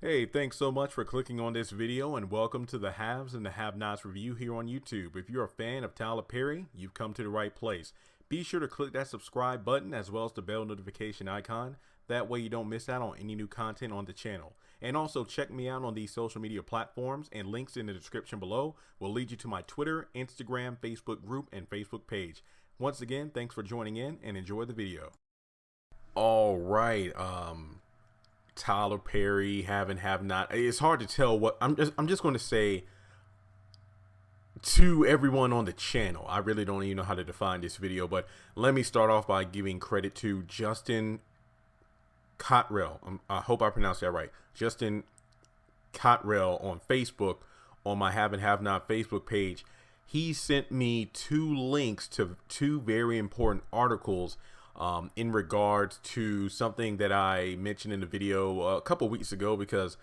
Hey, thanks so much for clicking on this video and welcome to the Haves and the Have-Nots review here on YouTube. If you're a fan of Tyler Perry, you've come to the right place. Be sure to click that subscribe button as well as the bell notification icon. That way you don't miss out on any new content on the channel. And also check me out on these social media platforms, and links in the description below will lead you to my Twitter, Instagram, Facebook group, and Facebook page. Once again, thanks for joining in and enjoy the video. All right, Tyler Perry, have and have not. It's hard to tell what I'm just going to say to everyone on the channel. I really don't even know how to define this video, but let me start off by giving credit to Justin Cottrell. I hope I pronounced that right. Justin Cottrell on Facebook, on my Have and Have Not Facebook page. He sent me two links to two very important articles in regards to something that I mentioned in the video a couple weeks ago, because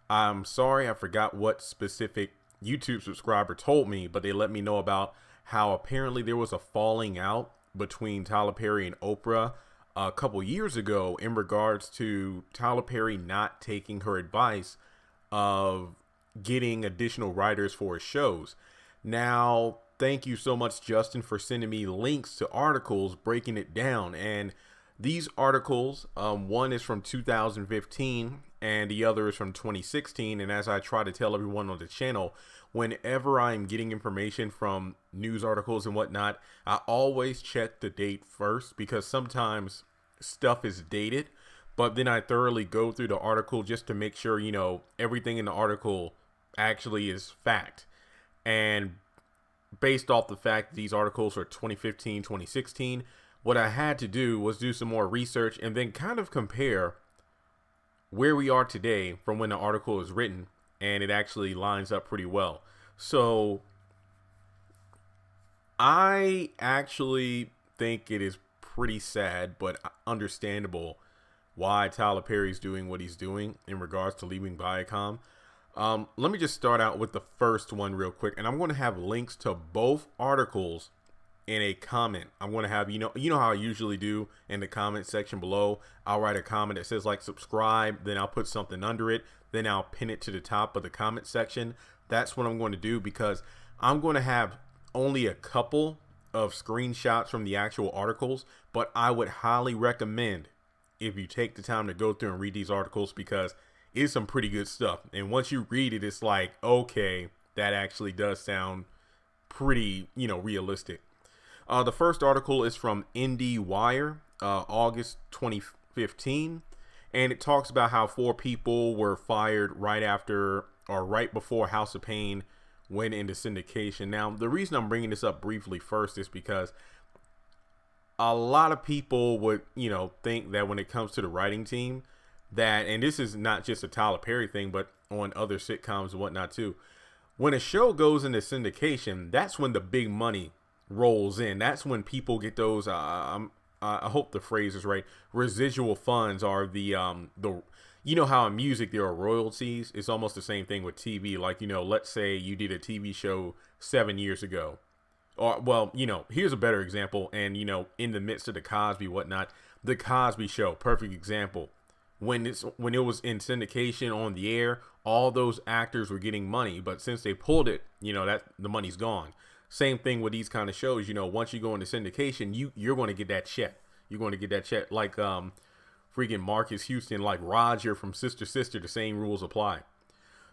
I'm sorry I forgot what specific YouTube subscriber told me, but they let me know about how apparently there was a falling out between Tyler Perry and Oprah a couple years ago in regards to Tyler Perry not taking her advice of getting additional writers for his shows. Now, thank you so much, Justin, for sending me links to articles breaking it down. And these articles, one is from 2015 and the other is from 2016. And as I try to tell everyone on the channel, whenever I'm getting information from news articles and whatnot, I always check the date first, because sometimes stuff is dated, but then I thoroughly go through the article just to make sure, everything in the article actually is fact. And based off the fact that these articles are 2015, 2016, what I had to do was do some more research and then kind of compare where we are today from when the article is written, and it actually lines up pretty well. So I actually think it is pretty sad but understandable why Tyler Perry's doing what he's doing in regards to leaving Viacom. Let me just start out with the first one real quick, and I'm going to have links to both articles in a comment. I'm going to have, you know how I usually do in the comment section below. I'll write a comment that says like subscribe, then I'll put something under it, then I'll pin it to the top of the comment section. That's what I'm going to do, because I'm going to have only a couple of screenshots from the actual articles, but I would highly recommend if you take the time to go through and read these articles, because it's some pretty good stuff. And once you read it, it's like, okay, that actually does sound pretty, realistic. The first article is from IndieWire, August 2015. And it talks about how 4 people were fired right after or right before House of Pain went into syndication. Now, the reason I'm bringing this up briefly first is because a lot of people would, think that when it comes to the writing team, that, and this is not just a Tyler Perry thing, but on other sitcoms and whatnot too, when a show goes into syndication, that's when the big money rolls in. That's when people get those, I hope the phrase is right, residual funds, are the how in music there are royalties. It's almost the same thing with TV. Like, let's say you did a TV show 7 years ago, or, well, here's a better example. And, in the midst of the Cosby whatnot, the Cosby Show, perfect example. When it was in syndication on the air, all those actors were getting money, but since they pulled it, that the money's gone. Same thing with these kind of shows. Once you go into syndication, you're going to get that check. You're going to get that check. Like freaking Marcus Houston, like Roger from Sister Sister, the same rules apply.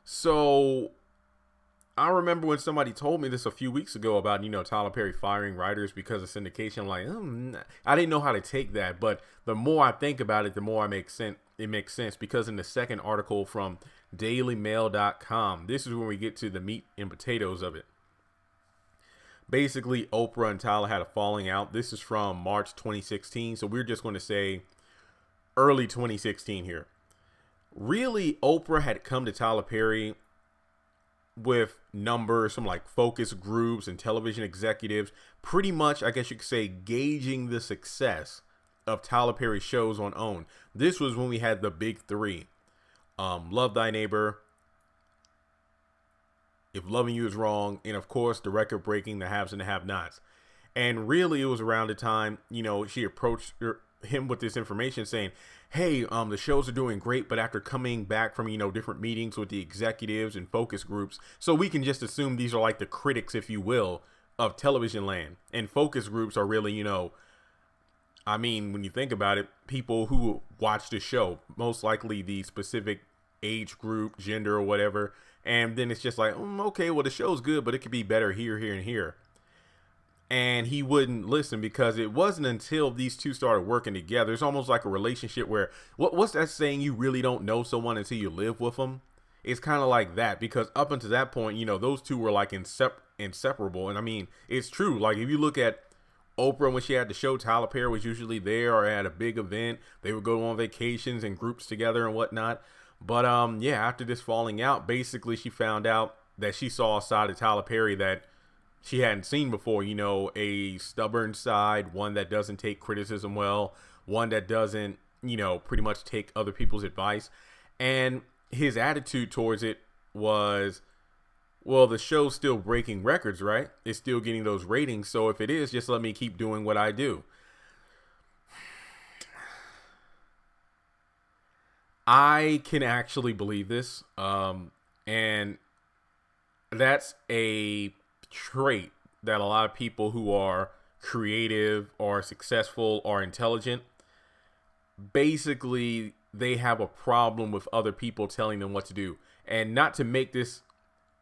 So I remember when somebody told me this a few weeks ago about, Tyler Perry firing writers because of syndication. I'm like, I didn't know how to take that. But the more I think about it, the more it makes sense, because in the second article from dailymail.com, this is when we get to the meat and potatoes of it. Basically, Oprah and Tyler had a falling out. This is from March 2016. So we're just going to say early 2016 here. Really, Oprah had come to Tyler Perry with numbers from like focus groups and television executives, pretty much, I guess you could say, gauging the success of Tyler Perry shows on OWN. This was when we had the big 3, Love Thy Neighbor, If Loving You Is Wrong, and of course the record breaking The Haves and the Have Nots. And really, it was around the time, she approached him with this information saying, hey, the shows are doing great, but after coming back from, different meetings with the executives and focus groups, so we can just assume these are like the critics, if you will, of television land. And focus groups are really, I mean, when you think about it, people who watch the show, most likely the specific age group, gender, or whatever. And then it's just like, okay, well, the show's good, but it could be better here, here, and here. And he wouldn't listen because it wasn't until these two started working together. It's almost like a relationship where, what's that saying? You really don't know someone until you live with them. It's kind of like that, because up until that point, those two were like inseparable. And I mean, it's true. Like if you look at Oprah, when she had the show, Tyler Perry was usually there or at a big event. They would go on vacations and groups together and whatnot. But yeah, after this falling out, basically she found out that she saw a side of Tyler Perry that she hadn't seen before. A stubborn side, one that doesn't take criticism well, one that doesn't, pretty much take other people's advice. And his attitude towards it was, well, the show's still breaking records, right? It's still getting those ratings. So if it is, just let me keep doing what I do. I can actually believe this. And that's a trait that a lot of people who are creative or successful or intelligent, basically they have a problem with other people telling them what to do. And not to make this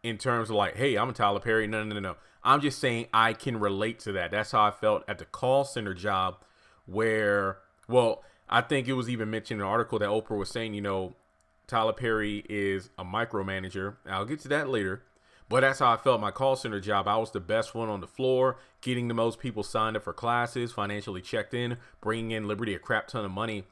in terms of like, hey, I'm a Tyler Perry. No. I'm just saying I can relate to that. That's how I felt at the call center job where, well, I think it was even mentioned in an article that Oprah was saying, Tyler Perry is a micromanager. I'll get to that later. But that's how I felt my call center job. I was the best one on the floor, getting the most people signed up for classes, financially checked in, bringing in Liberty a crap ton of money.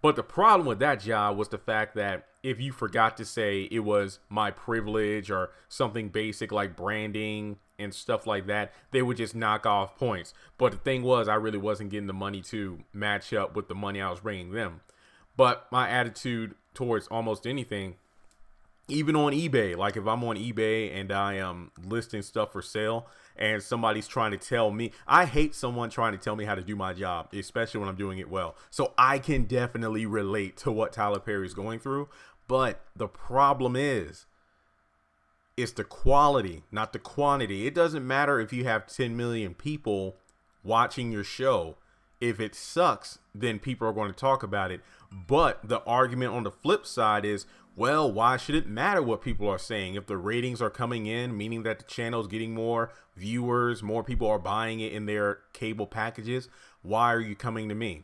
But the problem with that job was the fact that if you forgot to say it was my privilege or something basic like branding and stuff like that, they would just knock off points. But the thing was, I really wasn't getting the money to match up with the money I was bringing them. But my attitude towards almost anything, even on eBay, like if I'm on eBay and I am listing stuff for sale and somebody's trying to tell me, I hate someone trying to tell me how to do my job, especially when I'm doing it well. So I can definitely relate to what Tyler Perry is going through. But the problem is, it's the quality, not the quantity. It doesn't matter if you have 10 million people watching your show. If it sucks, then people are going to talk about it. But the argument on the flip side is, well, why should it matter what people are saying? If the ratings are coming in, meaning that the channel is getting more viewers, more people are buying it in their cable packages, why are you coming to me?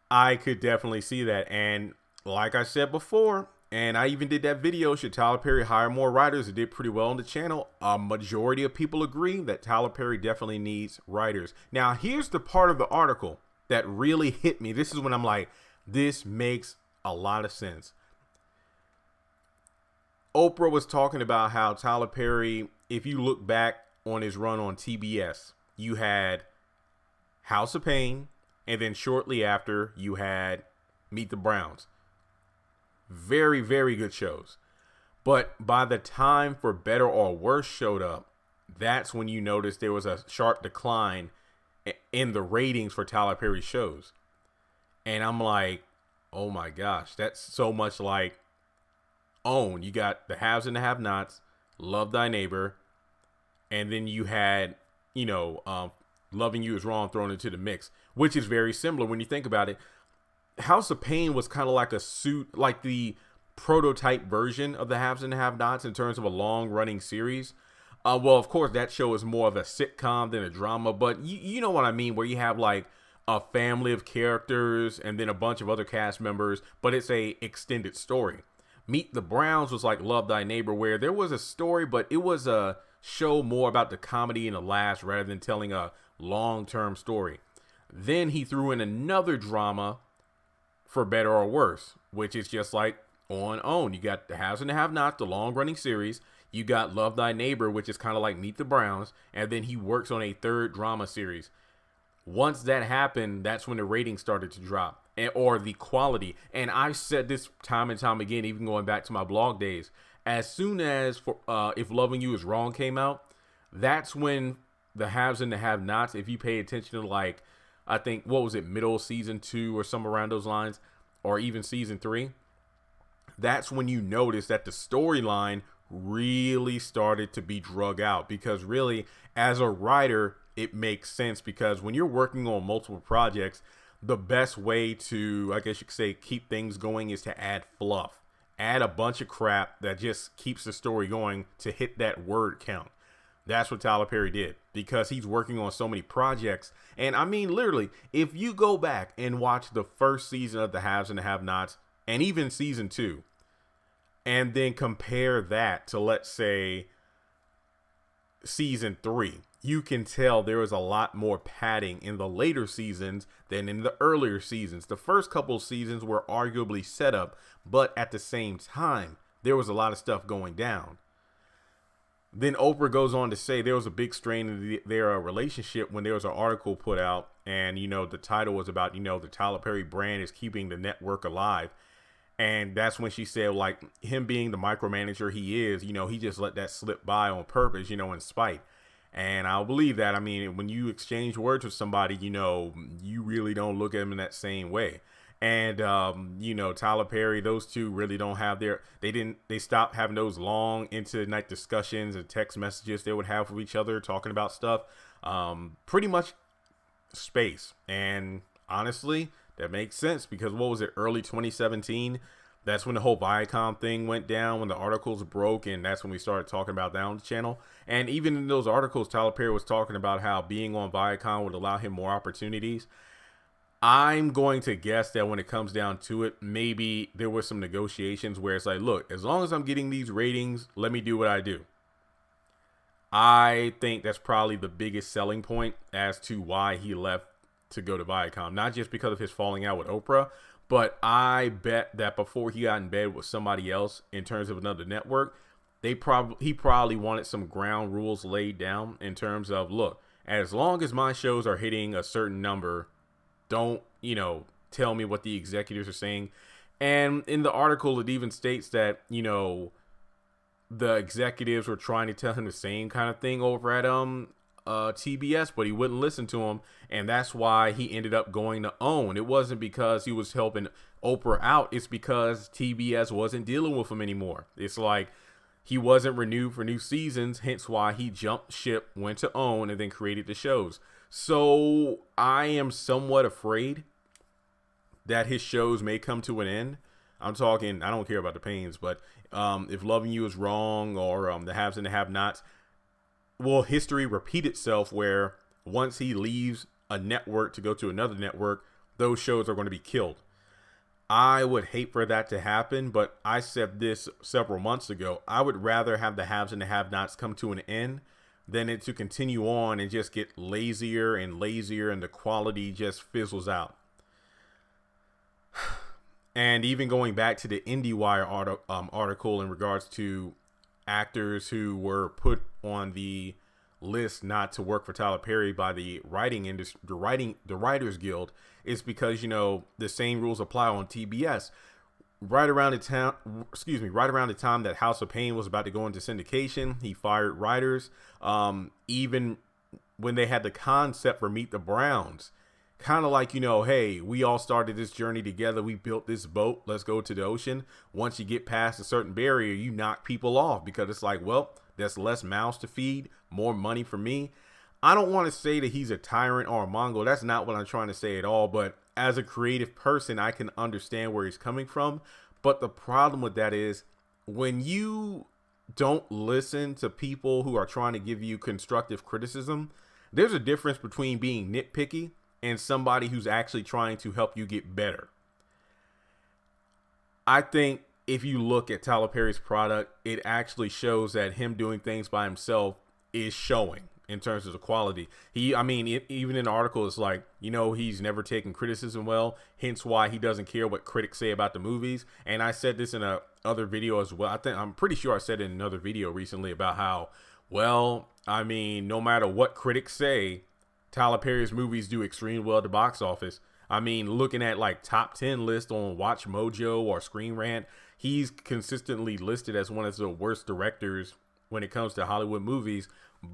I could definitely see that. And like I said before, and I even did that video, should Tyler Perry hire more writers? It did pretty well on the channel. A majority of people agree that Tyler Perry definitely needs writers. Now, here's the part of the article that really hit me. This is when I'm like, this makes a lot of sense. Oprah was talking about how Tyler Perry, if you look back on his run on TBS, you had House of Pain, and then shortly after you had Meet the Browns. Very, very good shows. But by the time For Better or Worse showed up, that's when you noticed there was a sharp decline in the ratings for Tyler Perry shows. And I'm like, oh my gosh, that's so much like OWN. You got The Haves and the Have-Nots, Love Thy Neighbor, and then you had, Loving You Is Wrong thrown into the mix, which is very similar when you think about it. House of Pain was kind of like like the prototype version of The Haves and the Have-Nots in terms of a long-running series. Well, of course, that show is more of a sitcom than a drama, but you know what I mean, where you have like a family of characters and then a bunch of other cast members, but it's a extended story. Meet the Browns was like Love Thy Neighbor, where there was a story, but it was a show more about the comedy and the laughs rather than telling a long-term story. Then he threw in another drama, For Better or Worse, which is just like on OWN. You got The Haves and the Have-Nots, the long-running series. You got Love Thy Neighbor, which is kind of like Meet the Browns. And then he works on a third drama series. Once that happened, that's when the ratings started to drop, or the quality. And I've said this time and time again, even going back to my blog days. As soon as If Loving You Is Wrong came out, that's when The Haves and the Have-Nots, if you pay attention to like I think, what was it, middle of season 2 or somewhere around those lines, or even season 3, that's when you notice that the storyline really started to be drug out. Because really, as a writer, it makes sense, because when you're working on multiple projects, the best way to, I guess you could say, keep things going is to add fluff. Add a bunch of crap that just keeps the story going to hit that word count. That's what Tyler Perry did, because he's working on so many projects. And I mean, literally, if you go back and watch the first season of The Haves and the Have-Nots, and even season 2, and then compare that to, let's say, season 3, you can tell there was a lot more padding in the later seasons than in the earlier seasons. The first couple of seasons were arguably set up, but at the same time, there was a lot of stuff going down. Then Oprah goes on to say there was a big strain in their relationship when there was an article put out, and, the title was about, the Tyler Perry brand is keeping the network alive. And that's when she said, like, him being the micromanager he is, he just let that slip by on purpose, in spite. And I'll believe that. I mean, when you exchange words with somebody, you really don't look at them in that same way. And, Tyler Perry, those two really don't have they stopped having those long into the night discussions and text messages they would have with each other talking about stuff. Pretty much space. And honestly, that makes sense, because what was it, early 2017? That's when the whole Viacom thing went down, when the articles broke, and that's when we started talking about that on the channel. And even in those articles, Tyler Perry was talking about how being on Viacom would allow him more opportunities. I'm going to guess that when it comes down to it, maybe there were some negotiations where it's like, look, as long as I'm getting these ratings, let me do what I do. I think that's probably the biggest selling point as to why he left to go to Viacom. Not just because of his falling out with Oprah, but I bet that before he got in bed with somebody else in terms of another network, he probably wanted some ground rules laid down in terms of, look, as long as my shows are hitting a certain number, don't, tell me what the executives are saying. And in the article, it even states that, the executives were trying to tell him the same kind of thing over at TBS, but he wouldn't listen to him, and that's why he ended up going to OWN. It wasn't because he was helping Oprah out, it's because TBS wasn't dealing with him anymore. It's like he wasn't renewed for new seasons, hence why he jumped ship, went to OWN, and then created the shows. So I am somewhat afraid that his shows may come to an end. I'm talking, I don't care about the Pains, but if Loving You Is Wrong, or The Haves and the Have-Nots, will history repeat itself where once he leaves a network to go to another network, those shows are going to be killed? I would hate for that to happen, but I said this several months ago. I would rather have the Haves and the Have-Nots come to an end than it to continue on and just get lazier and lazier, and the quality just fizzles out. And even going back to the IndieWire article in regards to actors who were put on the list not to work for Tyler Perry by the writing industry, the Writers Guild, is because, the same rules apply on TBS. Right around the time that House of Pain was about to go into syndication, he fired writers. Even when they had the concept for Meet the Browns, kind of like, hey, we all started this journey together. We built this boat. Let's go to the ocean. Once you get past a certain barrier, you knock people off, because it's like, well, there's less mouths to feed, more money for me. I don't want to say that he's a tyrant or a Mongol. That's not what I'm trying to say at all. But as a creative person, I can understand where he's coming from. But the problem with that is, when you don't listen to people who are trying to give you constructive criticism, there's a difference between being nitpicky and somebody who's actually trying to help you get better. I think if you look at Tyler Perry's product, it actually shows that him doing things by himself is showing in terms of the quality. Even in the article, it's like, he's never taken criticism well, hence why he doesn't care what critics say about the movies. And I said this in a other video as well. I'm pretty sure I said it in another video recently about how, no matter what critics say, Tyler Perry's movies do extremely well at the box office. Looking at like top 10 lists on Watch Mojo or Screen Rant, he's consistently listed as one of the worst directors when it comes to Hollywood movies.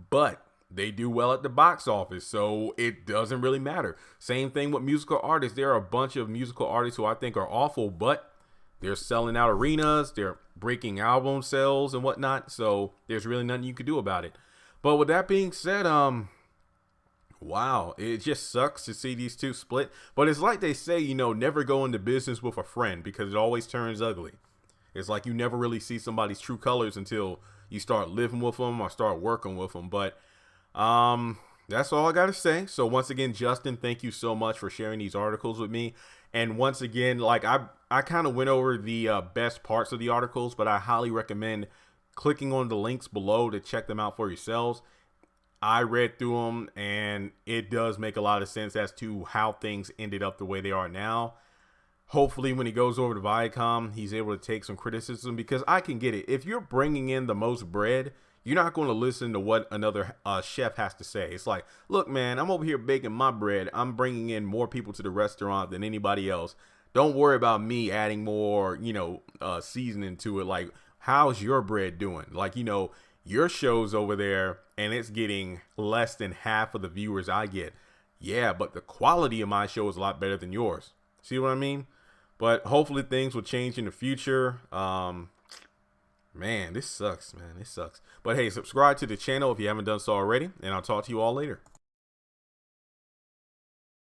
But they do well at the box office, so it doesn't really matter. Same thing with musical artists. There are a bunch of musical artists who I think are awful, but they're selling out arenas, they're breaking album sales and whatnot, so there's really nothing you could do about it. But with that being said, wow, it just sucks to see these two split. But it's like they say, you know, never go into business with a friend because it always turns ugly. It's like you never really see somebody's true colors until you start living with them or start working with them. But that's all I got to say. So once again, Justin, thank you so much for sharing these articles with me. And once again, like I kind of went over the best parts of the articles, but I highly recommend clicking on the links below to check them out for yourselves. I read through them, and it does make a lot of sense as to how things ended up the way they are now. Hopefully, when he goes over to Viacom, he's able to take some criticism, because I can get it. If you're bringing in the most bread, you're not going to listen to what another chef has to say. It's like, look, man, I'm over here baking my bread. I'm bringing in more people to the restaurant than anybody else. Don't worry about me adding more, seasoning to it. Like, how's your bread doing? Like, your show's over there and it's getting less than half of the viewers I get. Yeah, but the quality of my show is a lot better than yours. See what I mean? But hopefully things will change in the future. Man, this sucks, man. This sucks. But hey, subscribe to the channel if you haven't done so already, and I'll talk to you all later.